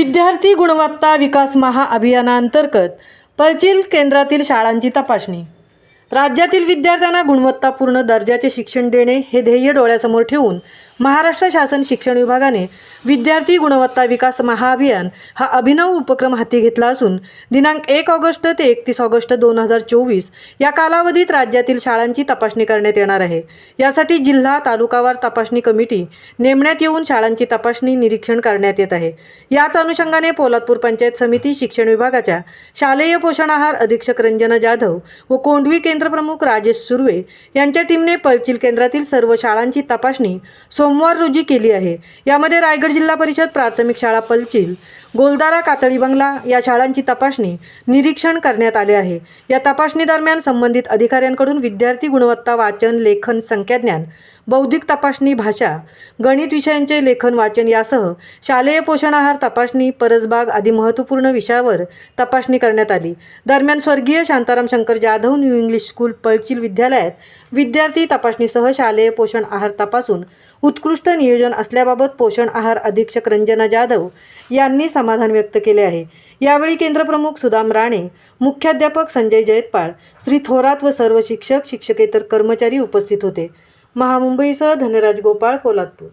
विद्यार्थी गुणवत्ता विकास महाअभियानांतर्गत पळचिल केंद्रातील शाळांची तपासणी। राज्यातील विद्यार्थ्यांना गुणवत्तापूर्ण दर्जाचे शिक्षण देणे हे ध्येय डोळ्यासमोर ठेवून महाराष्ट्र शासन शिक्षण विभागाने विद्यार्थी गुणवत्ता विकास महाअभियान हा अभिनव उपक्रम हाती घेतला असून दिनांक 1 ऑगस्ट ते 31 ऑगस्ट 2024 या कालावधीत राज्यातील शाळांची तपासणी करण्यात येणार आहे। यासाठी जिल्हा तालुकावार तपासणी कमिटी नेमण्यात येऊन शाळांची तपासणी निरीक्षण करण्यात येत आहे। याच अनुषंगाने पोलादपूर पंचायत समिती शिक्षण विभागाच्या शालेय पोषण आहार अधीक्षक रंजना जाधव व कोंढवी केंद्र प्रमुख राजेश सुर्वे यांच्या टीमने पळचिल केंद्रातील सर्व शाळांची तपासणी सोमवार रोजी केली आहे। यामध्ये रायगड जिल्हा परिषद प्राथमिक शाळा पळचिल, गोलदारा कातळी बंगला या शाळांची तपासणी निरीक्षण करण्यात आले आहे। या तपासणी दरम्यान संबंधित अधिकाऱ्यांकडून विद्यार्थी गुणवत्ता वाचन लेखन संख्याज्ञान बौद्धिक तपासणी भाषा गणित विषयांचे लेखन वाचन यासह शालेय पोषण आहार तपासणी परसबाग आदी महत्त्वपूर्ण विषयावर तपासणी करण्यात आली। दरम्यान स्वर्गीय Shantaram Shankar Jadhav new English school पळचिल विद्यालयात विद्यार्थी तपासणीसह शालेय पोषण आहार तपासून उत्कृष्ट नियोजन असल्याबाबत पोषण आहार अधीक्षक रंजना जाधव यांनी समाधान व्यक्त केले आहे। यावेळी केंद्र प्रमुख सुदाम राणे, मुख्याध्यापक संजय जयतपाळ, श्री थोरात व सर्व शिक्षक शिक्षकेतर कर्मचारी उपस्थित होते। महामुंबईसह धनराज गोपाळ, पोलादपूर।